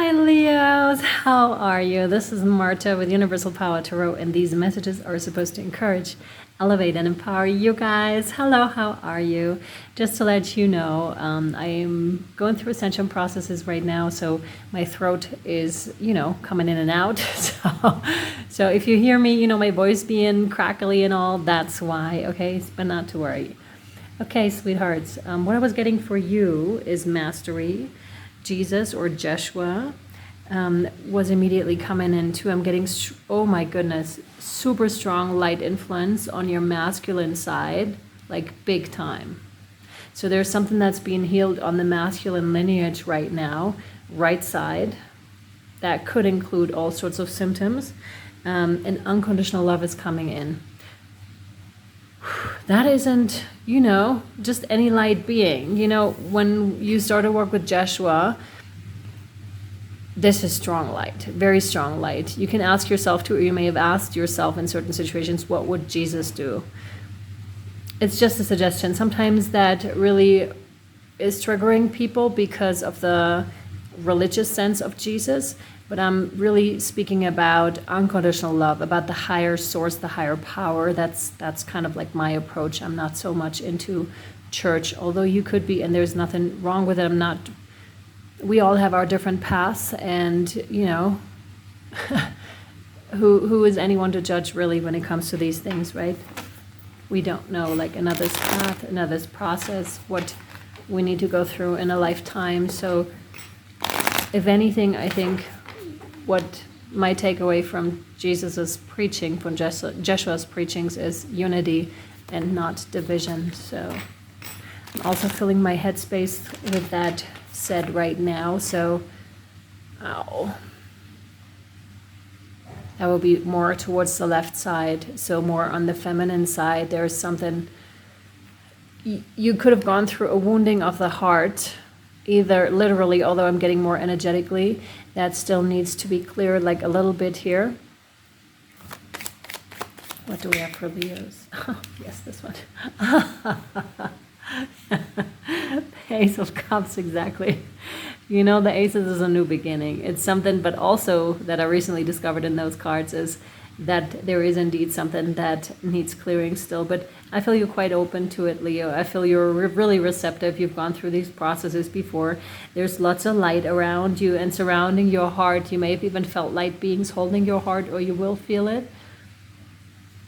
Hi Leos, how are you? This is Marta with Universal Power Tarot, and these messages are supposed to encourage, elevate, and empower you guys. Hello, how are you? Just to let you know, I'm going through ascension processes right now, so my throat is, coming in and out. So if you hear me, my voice being crackly and all, that's why, okay? But not to worry. Okay, sweethearts, what I was getting for you is mastery. Jesus or Jeshua was immediately coming into, I'm getting, oh my goodness, super strong light influence on your masculine side, like big time. So there's something that's being healed on the masculine lineage right now, right side. That could include all sorts of symptoms. And unconditional love is coming in. That isn't, just any light being. When you start to work with Jeshua, this is strong light, very strong light. You can ask yourself too, or you may have asked yourself in certain situations, what would Jesus do? It's just a suggestion. Sometimes that really is triggering people because of the religious sense of Jesus. But I'm really speaking about unconditional love, about the higher source, the higher power. That's kind of like my approach. I'm not so much into church, although you could be, and there's nothing wrong with it. We all have our different paths, and who is anyone to judge really when it comes to these things, right? We don't know like another's path, another's process, what we need to go through in a lifetime. So if anything, I think what my takeaway from Jesus's preaching, from Jeshua's preachings, is unity and not division. So I'm also filling my headspace with that said right now. So, that will be more towards the left side. So more on the feminine side. There's something, you could have gone through a wounding of the heart, either literally, although I'm getting more energetically, that still needs to be cleared like a little bit here. What do we have for Leos? Yes, this one. The Ace of Cups, exactly. The Aces is a new beginning. It's something, but also that I recently discovered in those cards is that there is indeed something that needs clearing still. But I feel you're quite open to it, Leo. I feel you're really receptive. You've gone through these processes before. There's lots of light around you and surrounding your heart. You may have even felt light beings holding your heart, or you will feel it.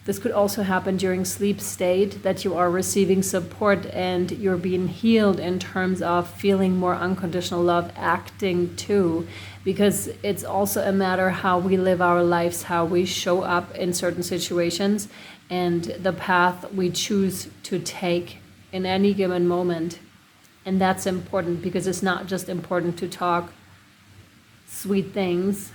This could also happen during sleep state, that you are receiving support and you're being healed in terms of feeling more unconditional love, acting too, because it's also a matter how we live our lives, how we show up in certain situations, and the path we choose to take in any given moment. And that's important, because it's not just important to talk sweet things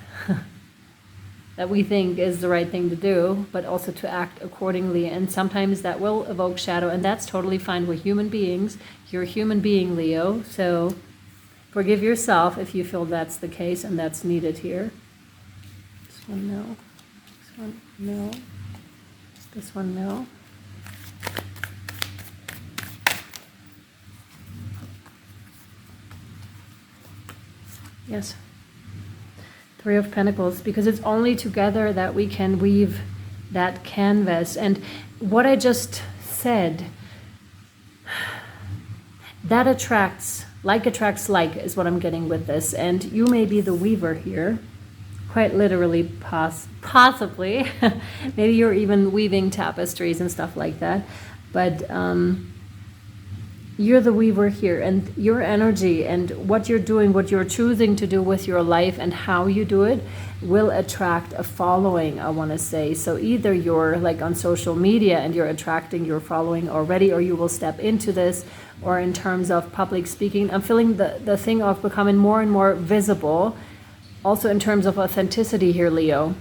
that we think is the right thing to do, but also to act accordingly. And sometimes that will evoke shadow, and that's totally fine. We're human beings. You're a human being, Leo. So forgive yourself if you feel that's the case and that's needed here. This one, no. This one, no. This one, no. Yes. Three of Pentacles, because it's only together that we can weave that canvas. And what I just said, that attracts like is what I'm getting with this. And you may be the weaver here, quite literally, possibly. Maybe you're even weaving tapestries and stuff like that. But you're the weaver here, and your energy and what you're doing, what you're choosing to do with your life and how you do it will attract a following, I want to say. So either you're like on social media and you're attracting your following already, or you will step into this, or in terms of public speaking. I'm feeling the thing of becoming more and more visible, also in terms of authenticity here, Leo,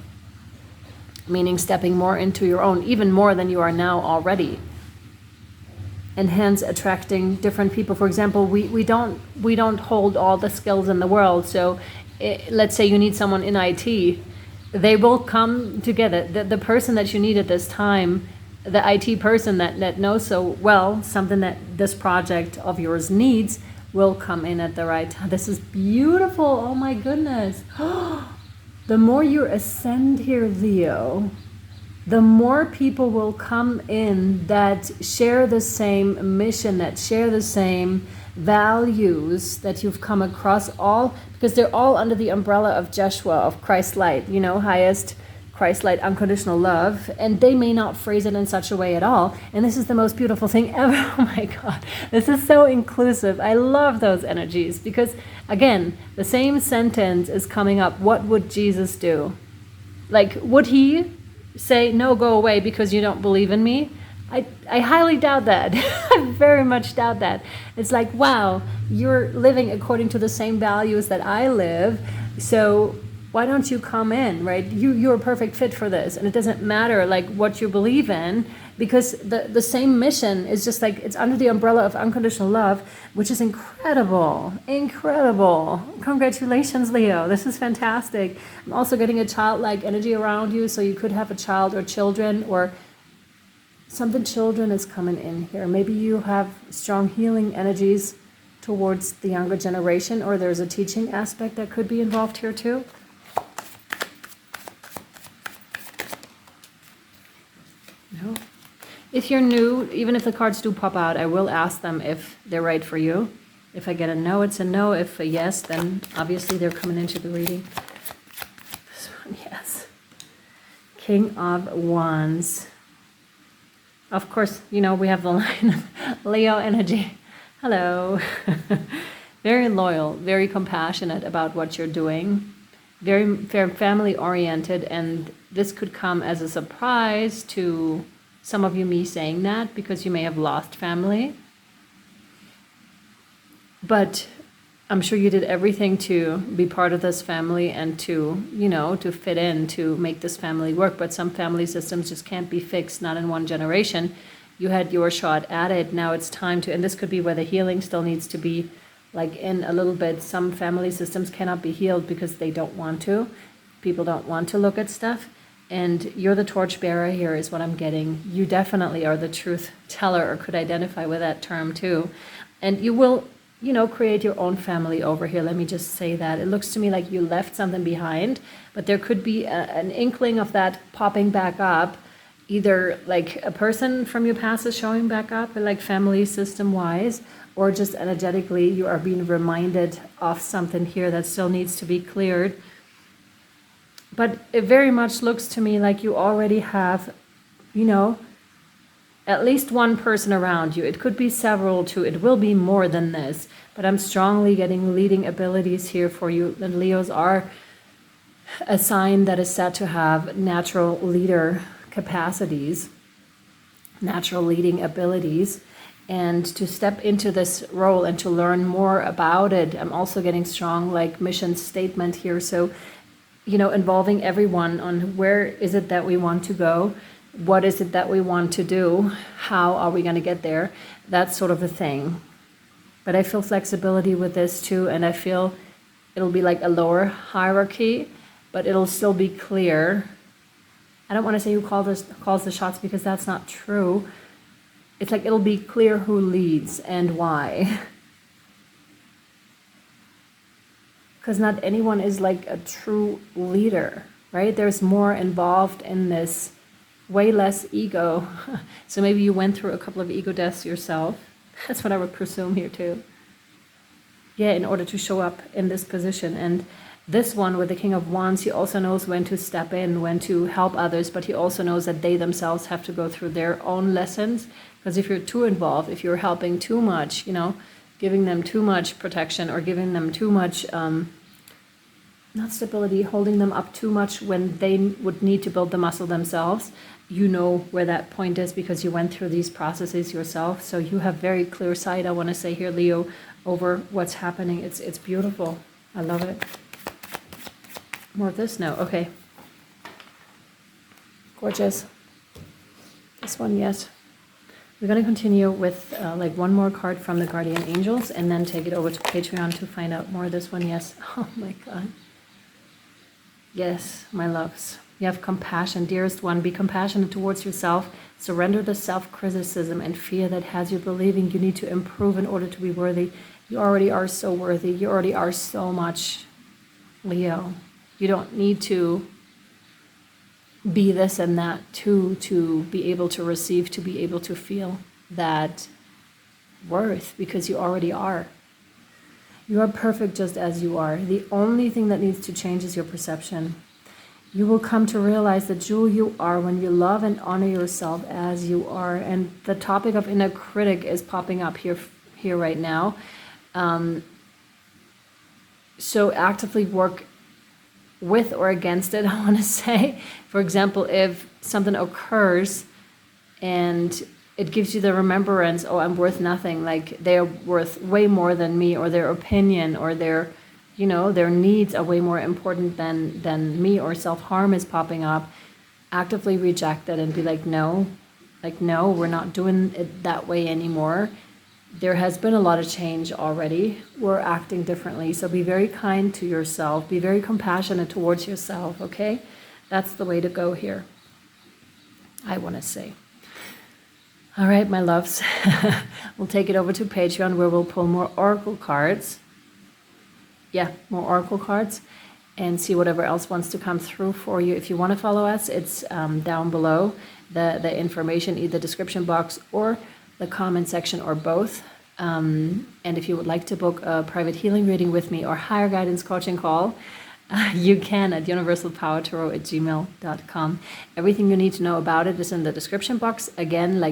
meaning stepping more into your own, even more than you are now already. And hence attracting different people. For example, we don't hold all the skills in the world. So let's say you need someone in IT, they will come together. The person that you need at this time, the IT person that knows so well something that this project of yours needs, will come in at the right time. This is beautiful. Oh my goodness. The more you ascend here, Leo, the more people will come in that share the same mission, that share the same values that you've come across, all because they're all under the umbrella of Joshua, of Christ light, highest Christ light, unconditional love, and they may not phrase it in such a way at all. And this is the most beautiful thing ever. Oh my God, this is so inclusive. I love those energies because, again, the same sentence is coming up. What would Jesus do? Like, would he say, no, go away because you don't believe in me? I highly doubt that. I very much doubt that. It's like, wow, you're living according to the same values that I live, so why don't you come in, right? You're a perfect fit for this. And it doesn't matter like what you believe in, because the same mission is just like, it's under the umbrella of unconditional love, which is incredible. Congratulations, Leo. This is fantastic. I'm also getting a childlike energy around you, so you could have a child or children, or something children is coming in here. Maybe you have strong healing energies towards the younger generation, or there's a teaching aspect that could be involved here too. No. If you're new, even if the cards do pop out, I will ask them if they're right for you. If I get a no, it's a no. If a yes, then obviously they're coming into the reading. This one, yes. King of Wands. Of course, we have the line of Leo energy. Hello. Very loyal, very compassionate about what you're doing. Very family oriented, and this could come as a surprise to some of you, me saying that, because you may have lost family. But I'm sure you did everything to be part of this family and to, to fit in, to make this family work. But some family systems just can't be fixed, not in one generation. You had your shot at it. Now it's time to, and this could be where the healing still needs to be, like in a little bit. Some family systems cannot be healed because they don't want to. People don't want to look at stuff. And you're the torchbearer here is what I'm getting. You definitely are the truth teller, or could identify with that term too. And you will, create your own family over here. Let me just say that. It looks to me like you left something behind, but there could be an inkling of that popping back up. Either like a person from your past is showing back up, like family system wise, or just energetically you are being reminded of something here that still needs to be cleared. But it very much looks to me like you already have, at least one person around you. It could be several too. It will be more than this. But I'm strongly getting leading abilities here for you. And Leos are a sign that is said to have natural leader capacities, natural leading abilities. And to step into this role and to learn more about it. I'm also getting strong mission statement here. So, involving everyone on where is it that we want to go? What is it that we want to do? How are we going to get there? That sort of a thing. But I feel flexibility with this too. And I feel it'll be like a lower hierarchy, but it'll still be clear. I don't want to say who calls the shots, because that's not true. It's like it'll be clear who leads and why. Because not anyone is like a true leader, right? There's more involved in this, way less ego. So maybe you went through a couple of ego deaths yourself. That's what I would presume here too. Yeah, in order to show up in this position. And this one with the King of Wands, he also knows when to step in, when to help others, but he also knows that they themselves have to go through their own lessons. Because if you're too involved, if you're helping too much, giving them too much protection, or giving them too much, not stability, holding them up too much when they would need to build the muscle themselves, you know where that point is because you went through these processes yourself. So you have very clear sight, I want to say here, Leo, over what's happening. It's beautiful. I love it. More of this? No. Okay. Gorgeous. This one, yes. We're going to continue with one more card from the Guardian Angels and then take it over to Patreon to find out more of this one. Yes. Oh my God. Yes, my loves. You have compassion. Dearest one, be compassionate towards yourself. Surrender the self-criticism and fear that has you believing you need to improve in order to be worthy. You already are so worthy. You already are so much, Leo. You don't need to be this and that to be able to receive, to be able to feel that worth, because you already are. You are perfect just as you are. The only thing that needs to change is your perception. You will come to realize the jewel you are when you love and honor yourself as you are. And the topic of inner critic is popping up here right now. So actively work with or against it, I want to say. For example, if something occurs and it gives you the remembrance, oh, I'm worth nothing, like they're worth way more than me, or their opinion or their, you know, their needs are way more important than me, or self-harm is popping up, actively reject it and be like, no, we're not doing it that way anymore. There has been a lot of change already. We're acting differently. So be very kind to yourself. Be very compassionate towards yourself, okay? That's the way to go here, I want to say. All right, my loves. We'll take it over to Patreon, where we'll pull more oracle cards. Yeah, more oracle cards, and see whatever else wants to come through for you. If you want to follow us, it's down below, the information, either description box or the comment section, or both. And if you would like to book a private healing reading with me or higher guidance coaching call, you can at universalpowertarot@gmail.com. Everything you need to know about it is in the description box. Again,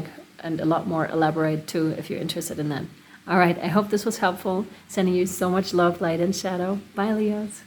and a lot more elaborate too, if you're interested in that. All right, I hope this was helpful. Sending you so much love, light, and shadow. Bye, Leos.